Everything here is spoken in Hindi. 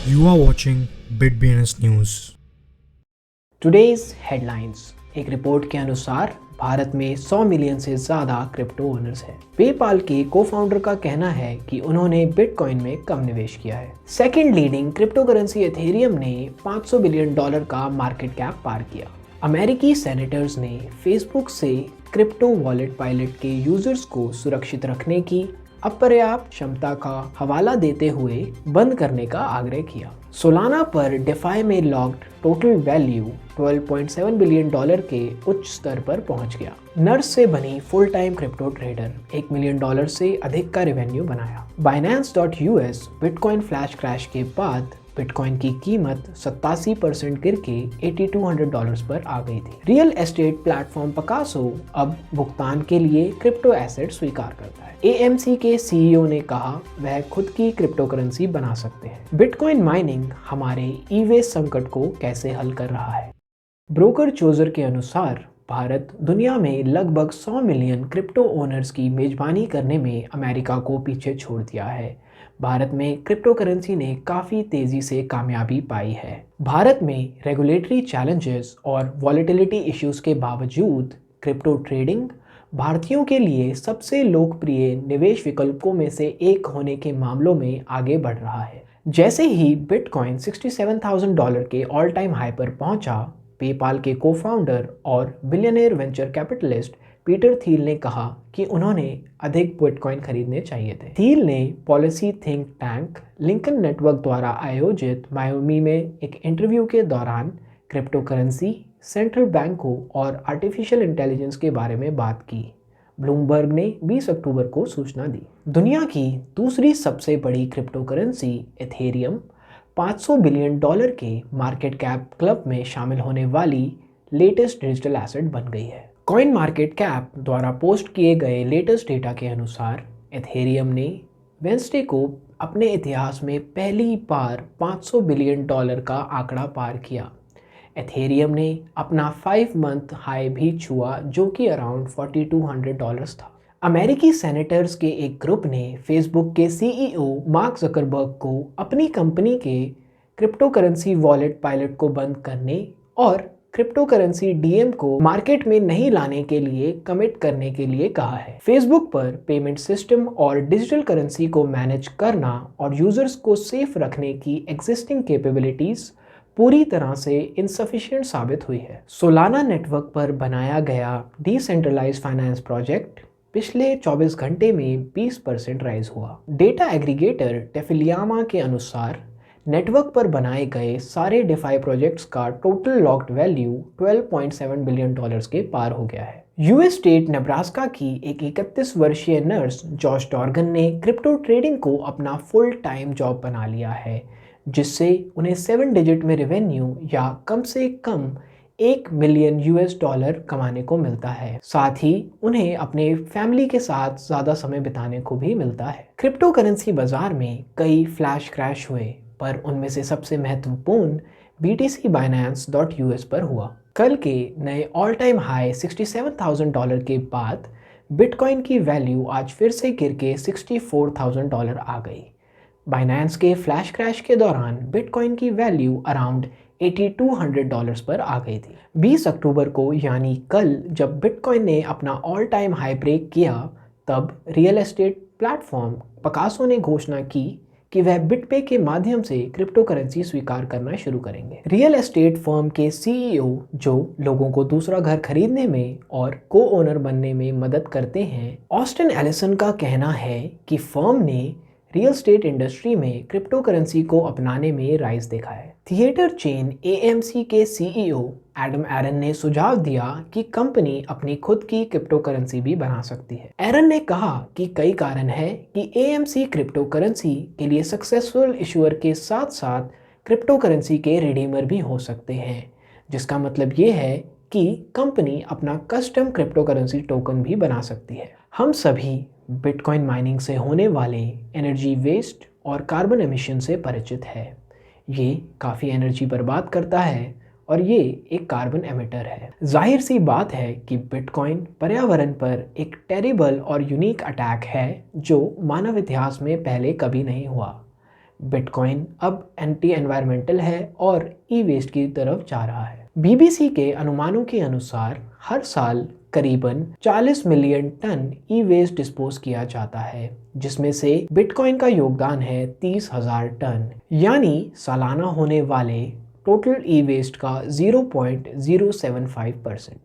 You are watching BitBNS News. Today's headlines. एक रिपोर्ट के अनुसार भारत में 100 मिलियन से ज़्यादा क्रिप्टो ओनर्स हैं। पेपाल के को फाउंडर का कहना है कि उन्होंने बिटकॉइन में कम निवेश किया है। Second leading crypto currency Ethereum ने $500 बिलियन का मार्केट कैप पार किया। अमेरिकी सेनेटर्स ने फेसबुक से क्रिप्टो वॉलेट पायलट के यूजर्स को सुरक्षित रखने की अपर्याप्त क्षमता का हवाला देते हुए बंद करने का आग्रह किया। सोलाना पर डेफाई में लॉक्ड टोटल वैल्यू $12.7 बिलियन के उच्च स्तर पर पहुंच गया। नर्स से बनी full time crypto trader $1 million से अधिक का रेवेन्यू बनाया। Binance.us बिटकॉइन फ्लैश क्रैश के बाद बिटकॉइन की कीमत 87% गिर के $8200 पर आ गई थी। रियल एस्टेट प्लेटफॉर्म पिकासो अब भुगतान के लिए क्रिप्टो एसेट स्वीकार करता है। AMC के सीईओ ने कहा वह खुद की क्रिप्टो करेंसी बना सकते हैं। बिटकॉइन माइनिंग हमारे ई वेस्ट संकट को कैसे हल कर रहा है। ब्रोकर चोजर के अनुसार भारत दुनिया में लगभग 100 मिलियन क्रिप्टो ओनर्स की मेजबानी करने में अमेरिका को पीछे छोड़ दिया है। भारत में क्रिप्टो करेंसी ने काफ़ी तेज़ी से कामयाबी पाई है। भारत में रेगुलेटरी चैलेंजेस और वॉलेटिलिटी इश्यूज के बावजूद क्रिप्टो ट्रेडिंग भारतीयों के लिए सबसे लोकप्रिय निवेश विकल्पों में से एक होने के मामलों में आगे बढ़ रहा है। जैसे ही बिटकॉइन $67,000 के ऑल टाइम हाई पर पहुंचा, पेपाल के को फाउंडर और billionaire venture capitalist Peter Thiel ने कहा कि उन्होंने अधिक बिटकॉइन खरीदने चाहिए थे। थील ने policy think tank Lincoln network द्वारा आयोजित मायोमी में एक इंटरव्यू के दौरान क्रिप्टो करेंसी, सेंट्रल बैंकों और आर्टिफिशियल इंटेलिजेंस के बारे में बात की। ब्लूमबर्ग ने 20 अक्टूबर को सूचना दी। दुनिया की दूसरी सबसे बड़ी क्रिप्टो करेंसी एथेरियम $500 बिलियन के मार्केट कैप क्लब में शामिल होने वाली लेटेस्ट डिजिटल एसेट बन गई है। कॉइन मार्केट कैप द्वारा पोस्ट किए गए लेटेस्ट डेटा के अनुसार एथेरियम ने वेंसडे को अपने इतिहास में पहली बार $500 बिलियन का आंकड़ा पार किया। एथेरियम ने अपना 5 मंथ हाई भी छुआ जो कि अराउंड $4200 था। अमेरिकी सेनेटर्स के एक ग्रुप ने फेसबुक के सीईओ मार्क जकरबर्ग को अपनी कंपनी के क्रिप्टो करेंसी वॉलेट पायलट को बंद करने और क्रिप्टो करेंसी डीएम को मार्केट में नहीं लाने के लिए कमिट करने के लिए कहा है। फेसबुक पर पेमेंट सिस्टम और डिजिटल करेंसी को मैनेज करना और यूजर्स को सेफ रखने की एग्जिस्टिंग कैपेबिलिटीज पूरी तरह से इनसफिशिएंट साबित हुई है। सोलाना नेटवर्क पर बनाया गया डिसेंट्रलाइज्ड फाइनेंस प्रोजेक्ट पिछले 24 घंटे में 20% राइज हुआ। डेटा एग्रीगेटर टेफिलियामा के अनुसार नेटवर्क पर बनाए गए सारे डिफाई प्रोजेक्ट्स का टोटल लॉक्ड वैल्यू $12.7 बिलियन के पार हो गया है। यूएस स्टेट नेब्रास्का की एक 31 वर्षीय नर्स जॉश डॉर्गन ने क्रिप्टो ट्रेडिंग को अपना फुल टाइम जॉब बना लिया है, जिससे उन्हें 7 डिजिट में रेवेन्यू या कम से कम $1 मिलियन कमाने को मिलता है। साथ ही उन्हें अपने फैमिली के साथ ज़्यादा समय बिताने को भी मिलता है। क्रिप्टो करेंसी बाजार में कई फ्लैश क्रैश हुए, पर उनमें से सबसे महत्वपूर्ण BTC Binance.us पर हुआ। कल के नए ऑल टाइम हाई $67,000 के बाद बिटकॉइन की वैल्यू आज फिर से गिर के $64,000 आ गई। बाइनेंस के फ्लैश क्रैश के दौरान बिटकॉइन की वैल्यू अराउंड $8200 पर आ गई थी। 20 अक्टूबर को यानी कल जब बिटकॉइन ने अपना ऑल टाइम हाई ब्रेक किया, तब रियल एस्टेट प्लेटफॉर्म पिकासो ने घोषणा की कि वह बिटपे के माध्यम से क्रिप्टो करेंसी स्वीकार करना शुरू करेंगे। रियल एस्टेट फर्म के सीईओ जो लोगों को दूसरा घर खरीदने में और को ओनर बनने में मदद करते हैं, ऑस्टिन एलिसन का कहना है कि फर्म ने रियल एस्टेट इंडस्ट्री में क्रिप्टो करेंसी को अपनाने में राइज देखा है। थिएटर चेन AMC के सीईओ एडम एरन ने सुझाव दिया कि कंपनी अपनी खुद की क्रिप्टो करेंसी भी बना सकती है। एरन ने कहा कि कई कारण है कि AMC क्रिप्टो करेंसी के लिए सक्सेसफुल इशूअर के साथ साथ क्रिप्टो करेंसी के रिडीमर भी हो सकते हैं, जिसका मतलब ये है कि कंपनी अपना कस्टम क्रिप्टो करेंसी टोकन भी बना सकती है। हम सभी बिटकॉइन माइनिंग से होने वाले एनर्जी वेस्ट और कार्बन एमिशन से परिचित है। ये काफ़ी एनर्जी बर्बाद करता है और ये एक कार्बन एमिटर है। जाहिर सी बात है कि बिटकॉइन पर्यावरण पर एक टेरिबल और यूनिक अटैक है जो मानव इतिहास में पहले कभी नहीं हुआ। बिटकॉइन अब एंटी एनवायरमेंटल है और ई वेस्ट की तरफ जा रहा है। बीबीसी के अनुमानों के अनुसार हर साल करीबन 40 मिलियन टन ई वेस्ट डिस्पोज किया जाता है, जिसमें से बिटकॉइन का योगदान है 30,000 टन, यानी सालाना होने वाले टोटल ई वेस्ट का 0.075%।